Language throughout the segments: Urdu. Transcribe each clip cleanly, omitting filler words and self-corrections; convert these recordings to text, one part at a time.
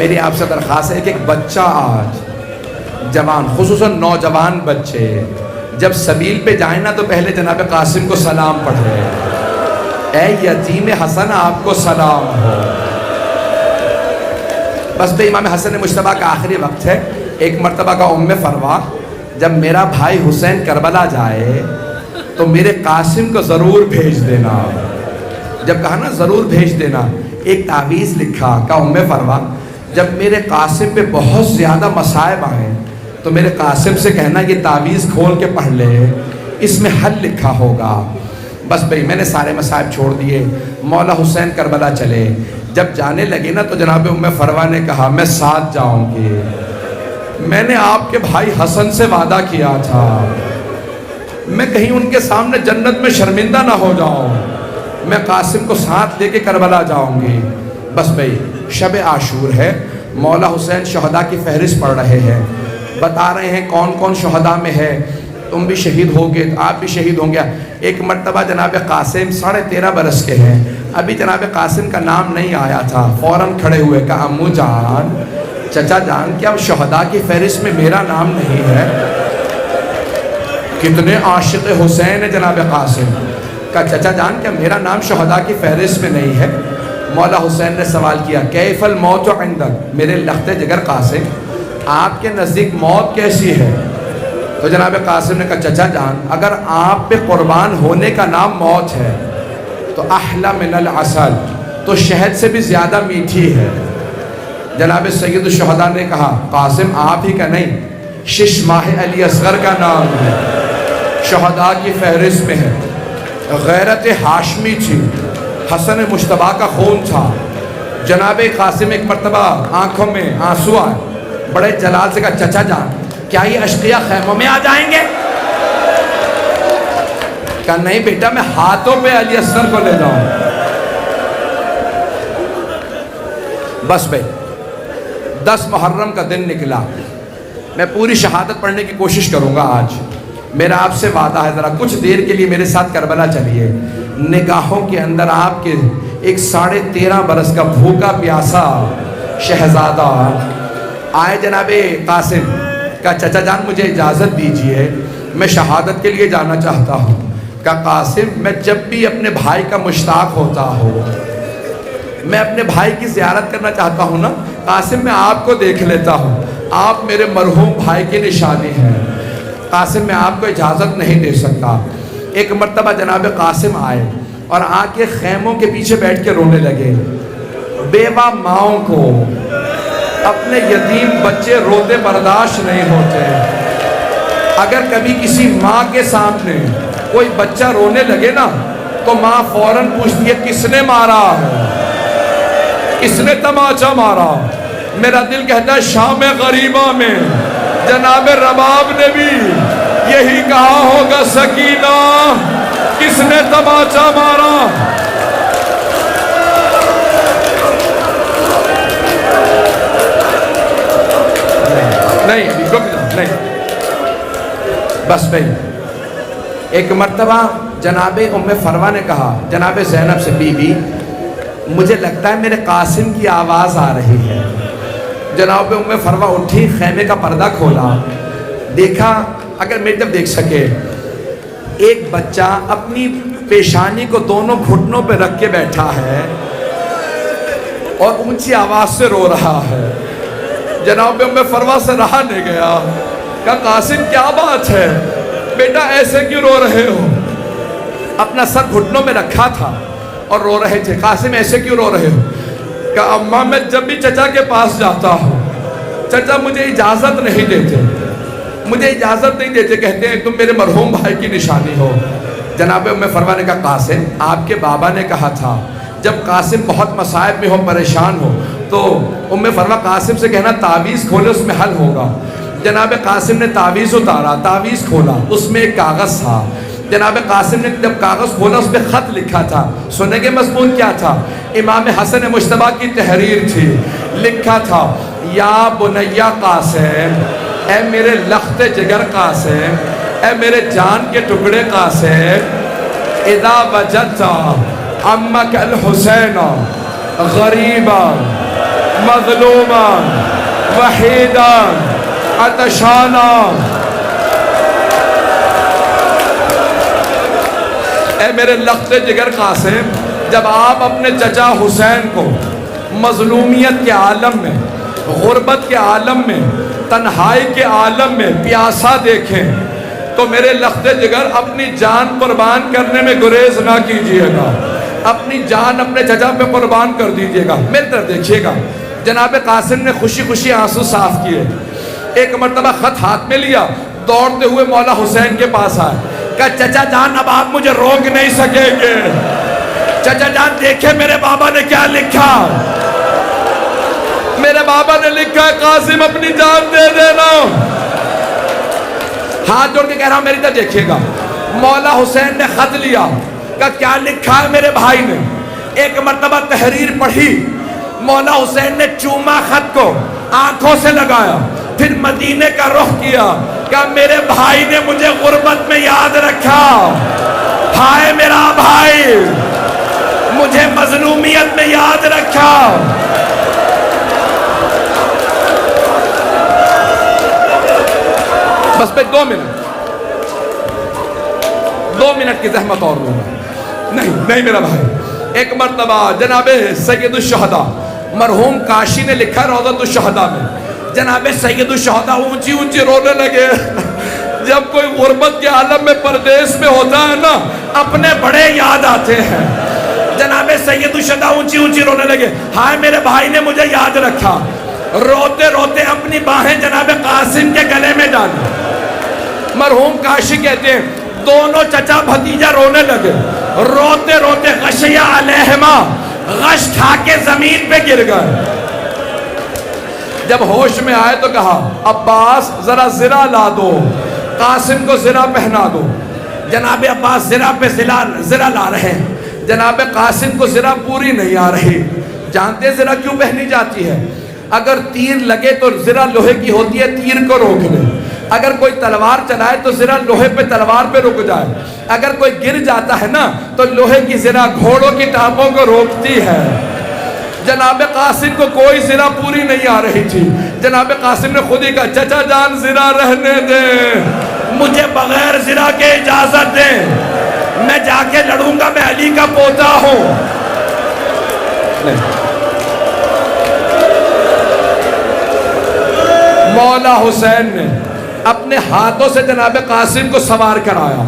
میری آپ سے درخواست ہے کہ ایک بچہ آج جوان، خصوصاً نوجوان بچے جب سبیل پہ جائیں نا تو پہلے جناب قاسم کو سلام پڑھے، اے یتیم حسن آپ کو سلام ہو۔ بس بے امام حسن مجتبیٰ کا آخری وقت ہے۔ ایک مرتبہ کا ام فروا، جب میرا بھائی حسین کربلا جائے تو میرے قاسم کو ضرور بھیج دینا۔ جب کہا نا ضرور بھیج دینا، ایک تعویذ لکھا کہ ام فروا جب میرے قاسم پہ بہت زیادہ مصائب آئیں تو میرے قاسم سے کہنا یہ تعویذ کھول کے پڑھ لے، اس میں حل لکھا ہوگا۔ بس بھئی میں نے سارے مصائب چھوڑ دیے، مولا حسین کربلا چلے۔ جب جانے لگے نا تو جناب ام فروا نے کہا میں ساتھ جاؤں گی، میں نے آپ کے بھائی حسن سے وعدہ کیا تھا، میں کہیں ان کے سامنے جنت میں شرمندہ نہ ہو جاؤں، میں قاسم کو ساتھ لے کے کربلا جاؤں گی۔ بس بھئی شب عاشور ہے، مولا حسین شہداء کی فہرست پڑھ رہے ہیں، بتا رہے ہیں کون کون شہداء میں ہے، تم بھی شہید ہوگے، آپ بھی شہید ہوں گے۔ ایک مرتبہ جناب قاسم 13.5 برس کے ہیں، ابھی جناب قاسم کا نام نہیں آیا تھا، فوراً کھڑے ہوئے کہا امو جان، چچا جان، کیا شہداء کی فہرست میں میرا نام نہیں ہے؟ کتنے عاشق حسین ہے جناب قاسم، کہا چچا جان کیا میرا نام شہداء کی فہرست میں نہیں ہے؟ مولا حسین نے سوال کیا کیف الموت عندک، میرے لخت جگر قاسم آپ کے نزدیک موت کیسی ہے؟ تو جناب قاسم نے کہا چچا جان اگر آپ پہ قربان ہونے کا نام موت ہے تو احلی من العسل، تو شہد سے بھی زیادہ میٹھی ہے۔ جناب سید الشہداء نے کہا قاسم آپ ہی کا نہیں، شش ماہ علی اصغر کا نام ہے، شہداء کی فہرست میں ہے، غیرت ہاشمی تھی، حسن مجتبیٰ کا خون تھا۔ جناب قاسم ایک مرتبہ آنکھوں میں آنسو آئے، بڑے جلال سے کہا چچا جان کیا یہ اشقیاء خیموں میں آ جائیں گے؟ کہا نہیں بیٹا میں ہاتھوں پہ علی اصغر کو لے جاؤں۔ بس بھئی 10 محرم کا دن نکلا، میں پوری شہادت پڑھنے کی کوشش کروں گا آج، میرا آپ سے وعدہ ہے، ذرا کچھ دیر کے لیے میرے ساتھ کربلا چلیے۔ نگاہوں کے اندر آپ کے ایک 13.5 برس کا بھوکا پیاسا شہزادہ آئے جناب قاسم، کہا چچا جان مجھے اجازت دیجئے میں شہادت کے لیے جانا چاہتا ہوں۔ کہا قاسم میں جب بھی اپنے بھائی کا مشتاق ہوتا ہوں، میں اپنے بھائی کی زیارت کرنا چاہتا ہوں نا قاسم، میں آپ کو دیکھ لیتا ہوں، آپ میرے مرحوم بھائی کی نشانی ہیں، قاسم میں آپ کو اجازت نہیں دے سکتا۔ ایک مرتبہ جناب قاسم آئے اور آ کے خیموں کے پیچھے بیٹھ کے رونے لگے۔ بیوہ ماؤں کو اپنے یتیم بچے روتے برداشت نہیں ہوتے، اگر کبھی کسی ماں کے سامنے کوئی بچہ رونے لگے نا تو ماں فوراً پوچھتی ہے کس نے مارا ہے، کس نے تماچا مارا؟ میرا دل کہتا ہے شام غریبہ میں جناب رباب نے بھی یہی کہا ہوگا سکینہ کس نے تماچا مارا؟ نہیں نہیں، بس بھئی ایک مرتبہ جناب ام فروا نے کہا جناب زینب سے بی بی مجھے لگتا ہے میرے قاسم کی آواز آ رہی ہے۔ جناب ام فروا اٹھی، خیمے کا پردہ کھولا، دیکھا، اگر میں جب دیکھ سکے ایک بچہ اپنی پیشانی کو دونوں گھٹنوں پہ رکھ کے بیٹھا ہے اور اونچی آواز سے رو رہا ہے۔ جناب ام فروا سے رہا نہیں گیا، کہا قاسم کیا بات ہے بیٹا ایسے کیوں رو رہے ہو؟ اپنا سر گھٹنوں میں رکھا تھا اور رو رہے تھے۔ قاسم ایسے کیوں رو رہے ہو؟ کہا اماں میں جب بھی چچا کے پاس جاتا ہوں چچا مجھے اجازت نہیں دیتے، مجھے اجازت نہیں دیتے، کہتے ہیں تم میرے مرحوم بھائی کی نشانی ہو۔ جناب ام فروا نے کہا قاسم آپ کے بابا نے کہا تھا جب قاسم بہت مصائب میں ہو، پریشان ہو، تو ام فروا قاسم سے کہنا تعویذ کھولے اس میں حل ہوگا۔ جناب قاسم نے تعویذ اتارا، تعویذ کھولا، اس میں ایک کاغذ تھا۔ جناب قاسم نے جب کاغذ کھولا اس پہ خط لکھا تھا، سنیں گے مضمون کیا تھا؟ امام حسن مجتبیٰ کی تحریر تھی، لکھا تھا یا بنیا قاسم، اے میرے لخت جگر قاسم، اے میرے جان کے ٹکڑے قاسم، اذا وجدت عمک الحسین غریبا مظلوما وحیدا عطشانا. اے میرے لخت جگر قاسم، جب آپ اپنے چچا حسین کو مظلومیت کے عالم میں، غربت کے عالم میں، تنہائی کے عالم میں پیاسا دیکھیں تو میرے لخت جگر اپنی جان قربان کرنے میں گریز نہ کیجئے گا، اپنی جان اپنے چچا پہ قربان کر دیجئے گا. میری طرف دیکھیے گا. جناب قاسم نے خوشی خوشی آنسو صاف کیے. ایک مرتبہ خط ہاتھ میں لیا، دوڑتے ہوئے مولا حسین کے پاس آئے. کہا چچا جان اب آپ مجھے روک نہیں سکیں گے. چچا جان دیکھیں میرے بابا نے کیا لکھا. میرے بابا نے لکھا ہے قاسم اپنی جان دے دینا. ہاتھ جوڑ کے کہہ رہا ہوں میری طرف دیکھیے گا. مولا حسین نے خط لیا. کہا کیا لکھا ہے میرے بھائی نے. ایک مرتبہ تحریر پڑھی. مولا حسین نے چوما خط کو، آنکھوں سے لگایا، پھر مدینے کا رخ کیا. کہا میرے بھائی نے مجھے غربت میں یاد رکھا. ہائے میرا بھائی مجھے مظلومیت میں یاد رکھا. بس پہ 2 منٹ کی زحمت اور دوں گا. نہیں میرا بھائی. ایک مرتبہ جناب سید الشہداء مرحوم کاشی نے لکھا روضۃ الشہداء میں، جناب سید الشہداء اونچی اونچی رونے لگے. جب کوئی غربت کے عالم میں پردیس میں ہوتا ہے نا، اپنے بڑے یاد آتے ہیں. جناب سید الشہداء اونچی اونچی رونے لگے. ہائے میرے بھائی نے مجھے یاد رکھا. روتے روتے اپنی باہیں جناب قاسم کے گلے میں ڈالی. مرحوم کاشی کہتے ہیں دونوں چچا بھتیجا رونے لگے. روتے روتے غشیہ علیہما، غش کھا کے زمین پہ گر گئے. جب ہوش میں آئے تو کہا عباس ذرا زرہ لا دو، قاسم کو زرہ پہنا دو. جناب عباس زرہ پہ زرہ لا رہے ہیں. جناب قاسم کو زرہ پوری نہیں آ رہی. جانتے زرہ کیوں پہنی جاتی ہے؟ اگر تیر لگے تو زرہ لوہے کی ہوتی ہے، تیر کو روک لے. اگر کوئی تلوار چلائے تو زرہ لوہے پہ تلوار پہ رک جائے. اگر کوئی گر جاتا ہے نا تو لوہے کی زرہ گھوڑوں کی ٹانپوں کو روکتی ہے. جناب قاسم کو کوئی زرہ پوری نہیں آ رہی تھی. جناب قاسم نے خود ہی کہا چچا جان زرہ رہنے دیں، مجھے بغیر زرہ کے اجازت دیں، میں جا کے لڑوں گا، میں علی کا پوتا ہوں. مولا حسین نے اپنے ہاتھوں سے جناب قاسم کو سوار کرایا.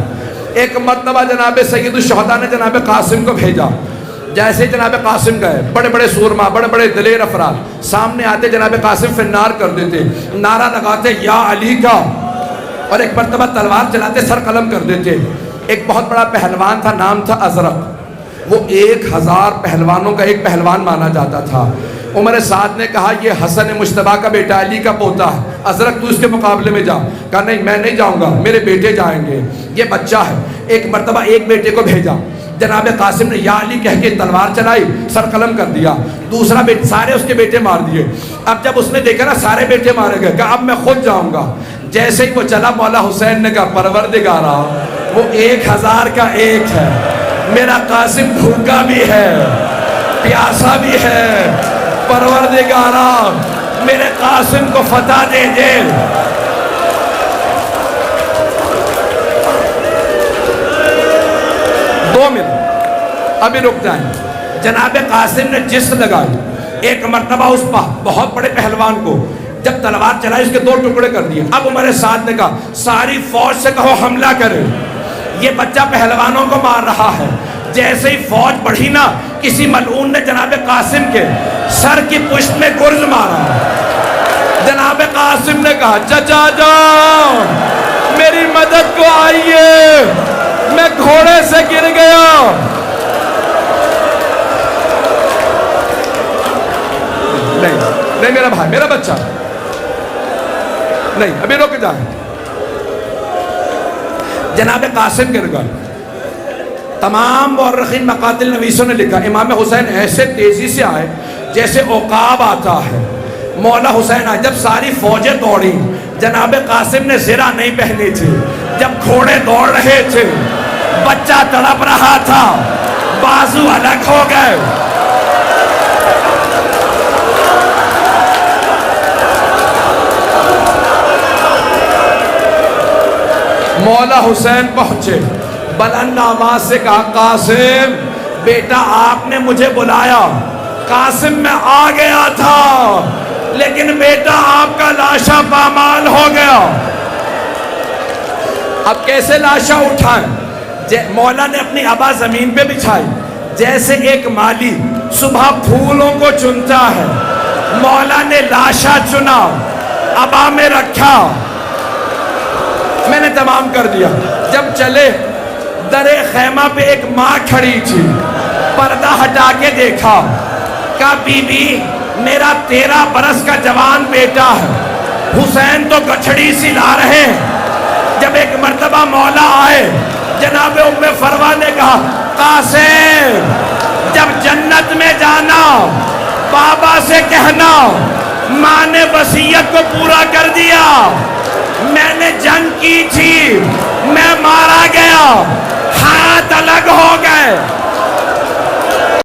ایک مرتبہ جناب سید الشہداء نے جناب قاسم کو بھیجا. جیسے جناب قاسم گئے، بڑے بڑے سورما، بڑے بڑے دلیر افراد سامنے آتے، جناب قاسم فنار کر دیتے، نعرہ لگاتے یا علی کا، اور ایک مرتبہ تلوار چلاتے، سر قلم کر دیتے. ایک بہت بڑا پہلوان تھا، نام تھا ازرق. وہ 1000 پہلوانوں کا ایک پہلوان مانا جاتا تھا. عمر سعد نے کہا یہ حسن مجتبیٰ کا بیٹا، علی کا پوتا ہے، ازرق تو اس کے مقابلے میں جا. کہا نہیں میں نہیں جاؤں گا، میرے بیٹے جائیں گے، یہ بچہ ہے. ایک مرتبہ ایک بیٹے کو بھیجا. جناب قاسم نے یا علی کہہ کے تلوار چلائی، سر قلم کر دیا. دوسرا بیٹا، سارے اس کے بیٹے مار دیے. اب جب اس نے دیکھا نا سارے بیٹے مارے گئے، کہا اب میں خود جاؤں گا. جیسے ہی وہ چلا، مولا حسین نے کہا پروردگارا وہ 1000 کا ایک ہے، میرا قاسم بھوکا بھی ہے، پیاسا بھی ہے. پروردگارا میرے قاسم کو فتح دے دے. دو منٹ ابھی رک جائیں. جناب قاسم نے جس لگائی. ایک مرتبہ اس بہت بڑے پہلوان کو جب تلوار چلائی، اس کے 2 ٹکڑے کر دیے. اب عمر سعد نے کہا ساری فوج سے کہو حملہ کرے، یہ بچہ پہلوانوں کو مار رہا ہے. جیسے ہی فوج بڑھی نا، کسی ملعون نے جناب قاسم کے سر کی پشت میں گرز مارا. جناب قاسم نے کہا چچا جان میری مدد کو آئیے، میں گھوڑے سے گر گیا. نہیں میرا بھائی، میرا بچہ نہیں، ابھی رک جائیں. جناب قاسم گر گئے. تمام مورخین مقاتل نویسوں نے لکھا امام حسین ایسے تیزی سے آئے جیسے عقاب آتا ہے. مولا حسین آئے، جب ساری فوجیں دوڑی، جناب قاسم نے زرہ نہیں پہنی تھی. جب گھوڑے دوڑ رہے تھے، بچہ تڑپ رہا تھا، بازو الگ ہو گئے. مولا حسین پہنچے، بلند آواز سے کہا قاسم بیٹا آپ نے مجھے بلایا، قاسم میں آ گیا تھا لیکن بیٹا آپ کا لاشا پامال ہو گیا۔ اب کیسے لاشا اٹھائیں؟ مولا نے اپنی عبا زمین پہ بچھائی، جیسے ایک مالی صبح پھولوں کو چنتا ہے، مولا نے لاشا چنا، عبا میں رکھا۔ میں نے تمام کر دیا۔ جب چلے در خیمہ پہ ایک ماں کھڑی تھی، پردہ ہٹا کے دیکھا، کہا بی بی میرا 13 برس کا جوان بیٹا ہے، حسین تو گٹھڑی سی لا رہے ہیں۔ جب ایک مرتبہ مولا آئے، جناب ام فروا نے کہا قاسم جب جنت میں جانا بابا سے کہنا ماں نے وصیت کو پورا کر دیا، میں نے جنگ کی تھی